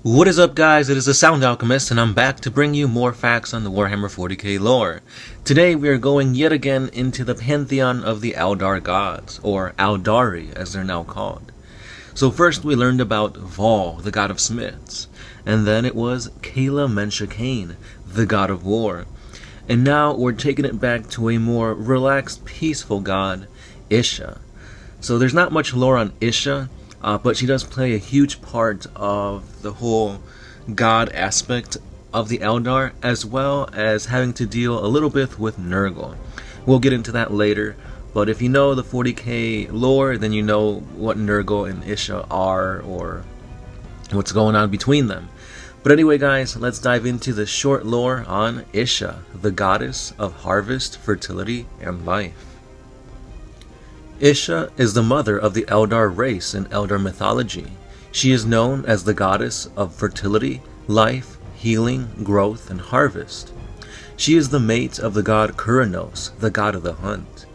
What is up, guys? It is the Sound Alchemist, and I'm back to bring you more facts on the Warhammer 40k lore. Today we are going yet again into the pantheon of the Eldar gods, or Eldari as they're now called. So first we learned about Vol, the god of smiths, and then it was Kala Menshakain, the god of war. And now we're taking it back to a more relaxed, peaceful god, Isha. So there's not much lore on Isha, but she does play a huge part of the whole god aspect of the Eldar, as well as having to deal a little bit with Nergal. We'll get into that later, but if you know the 40k lore, then you know what Nergal and Isha are, or what's going on between them. But anyway, guys, let's dive into the short lore on Isha, the goddess of harvest, fertility, and life. Isha is the mother of the Eldar race in Eldar mythology. She is known as the goddess of fertility, life, healing, growth, and harvest. She is the mate of the god Kuranos, the god of the hunt,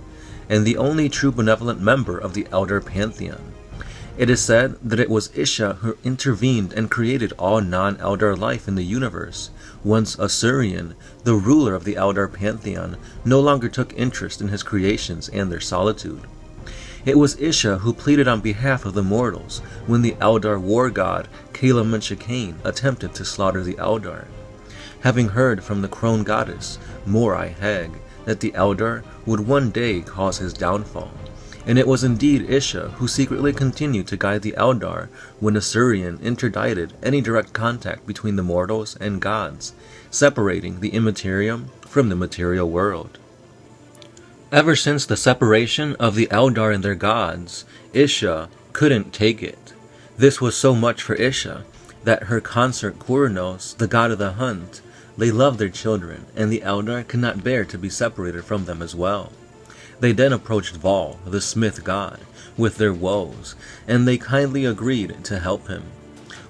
and the only true benevolent member of the Eldar pantheon. It is said that it was Isha who intervened and created all non-Eldar life in the universe, once Asurion, the ruler of the Eldar pantheon, no longer took interest in his creations and their solitude. It was Isha who pleaded on behalf of the mortals when the Eldar war god Kala Menshakain attempted to slaughter the Eldar. Having heard from the crone goddess Morai Heg that the Eldar would one day cause his downfall, and it was indeed Isha who secretly continued to guide the Eldar when Asurion interdicted any direct contact between the mortals and gods, separating the immaterium from the material world. Ever since the separation of the Eldar and their gods, Isha couldn't take it. This was so much for Isha that her consort Kuranos, the god of the hunt, they loved their children, and the Eldar could not bear to be separated from them as well. They then approached Vol, the smith god, with their woes, and they kindly agreed to help him.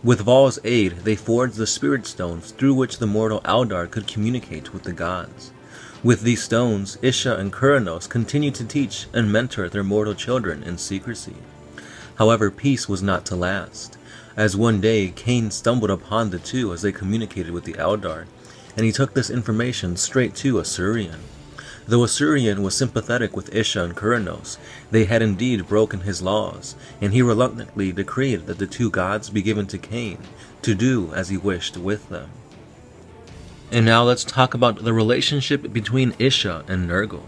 With Vol's aid, they forged the spirit stones through which the mortal Eldar could communicate with the gods. With these stones, Isha and Kuranos continued to teach and mentor their mortal children in secrecy. However, peace was not to last, as one day Cain stumbled upon the two as they communicated with the Eldar, and he took this information straight to Asurion. Though Asurion was sympathetic with Isha and Kuranos, they had indeed broken his laws, and he reluctantly decreed that the two gods be given to Cain, to do as he wished with them. And now let's talk about the relationship between Isha and Nergal.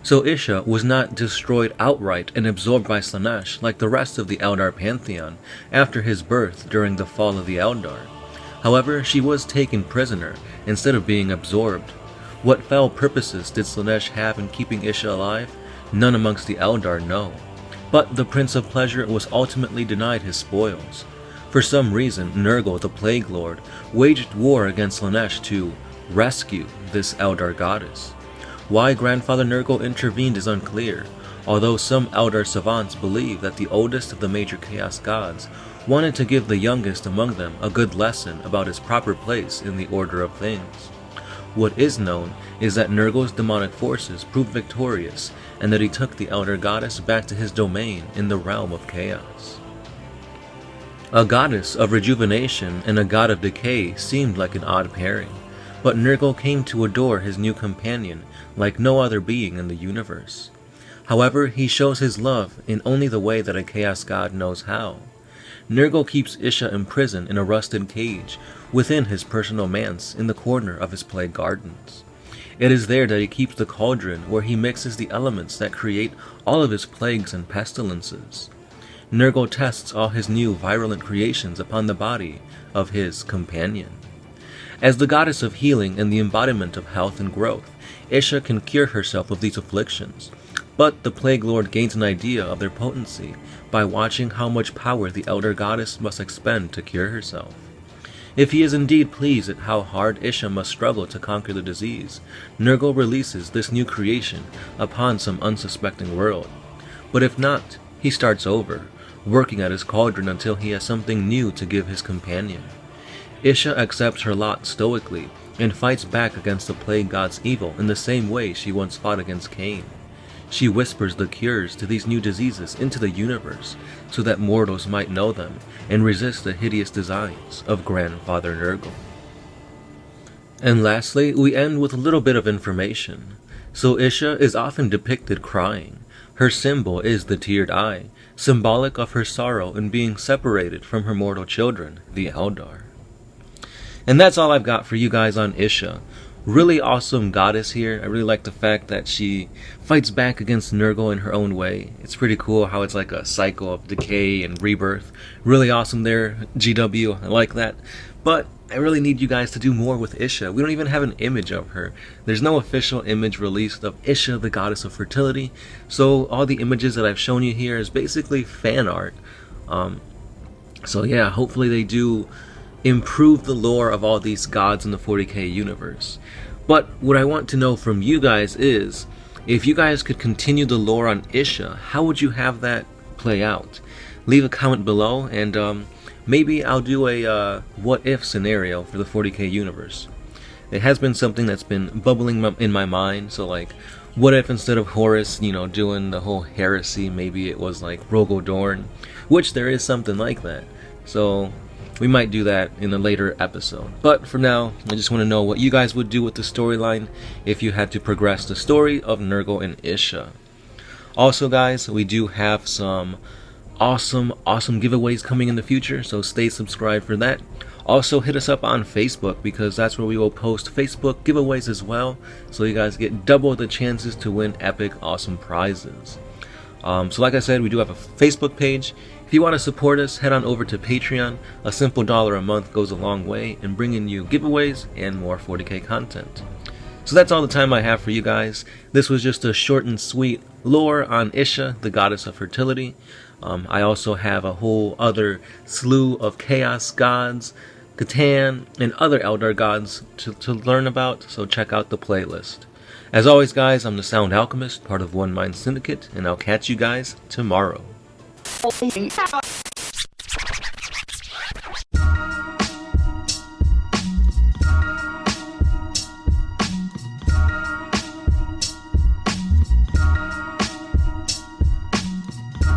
So Isha was not destroyed outright and absorbed by Slaanesh like the rest of the Eldar pantheon after his birth during the fall of the Eldar. However, she was taken prisoner instead of being absorbed. What foul purposes did Slaanesh have in keeping Isha alive? None amongst the Eldar know. But the Prince of Pleasure was ultimately denied his spoils. For some reason, Nergal, the Plague Lord, waged war against Slaanesh to rescue this Eldar goddess. Why Grandfather Nergal intervened is unclear, although some Eldar savants believe that the oldest of the major Chaos gods wanted to give the youngest among them a good lesson about his proper place in the order of things. What is known is that Nergal's demonic forces proved victorious, and that he took the Eldar goddess back to his domain in the realm of chaos. A goddess of rejuvenation and a god of decay seemed like an odd pairing, but Nergal came to adore his new companion like no other being in the universe. However, he shows his love in only the way that a chaos god knows how. Nergal keeps Isha imprisoned in a rusted cage within his personal manse in the corner of his plague gardens. It is there that he keeps the cauldron where he mixes the elements that create all of his plagues and pestilences. Nergal tests all his new virulent creations upon the body of his companion. As the goddess of healing and the embodiment of health and growth, Isha can cure herself of these afflictions, but the Plague Lord gains an idea of their potency by watching how much power the Eldar goddess must expend to cure herself. If he is indeed pleased at how hard Isha must struggle to conquer the disease, Nergal releases this new creation upon some unsuspecting world. But if not, he starts over, working at his cauldron until he has something new to give his companion. Isha accepts her lot stoically and fights back against the plague god's evil in the same way she once fought against Cain. She whispers the cures to these new diseases into the universe so that mortals might know them and resist the hideous designs of Grandfather Nergal. And lastly, we end with a little bit of information. So Isha is often depicted crying. Her symbol is the tiered eye, symbolic of her sorrow in being separated from her mortal children, the Eldar. And that's all I've got for you guys on Isha. Really awesome goddess here. I really like the fact that she fights back against Nergal in her own way. It's pretty cool how it's like a cycle of decay and rebirth. Really awesome there, GW. I like that. But I really need you guys to do more with Isha. We don't even have an image of her. There's no official image released of Isha, the goddess of fertility. So all the images that I've shown you here is basically fan art. So yeah, hopefully they do improve the lore of all these gods in the 40k universe. But what I want to know from you guys is, if you guys could continue the lore on Isha, how would you have that play out? Leave a comment below, and maybe I'll do a what if scenario for the 40k universe. It has been something that's been bubbling in my mind, so like, what if instead of Horus, doing the whole heresy, maybe it was like Rogal Dorn, which there is something like that. So we might do that in a later episode. But for now, I just want to know what you guys would do with the storyline if you had to progress the story of Nergal and Isha. Also guys, we do have some awesome giveaways coming in the future, so stay subscribed for that. Also hit us up on Facebook, because that's where we will post Facebook giveaways as well, so you guys get double the chances to win epic awesome prizes. So like I said, we do have a Facebook page. If you want to support us, head on over to Patreon. A simple $1 a month goes a long way in bringing you giveaways and more 40k content. So that's all the time I have for you guys. This was just a short and sweet lore on Isha, the goddess of fertility. I also have a whole other slew of chaos gods, Catan, and other Eldar gods to learn about, so check out the playlist. As always guys, I'm the Sound Alchemist, part of One Mind Syndicate, and I'll catch you guys tomorrow.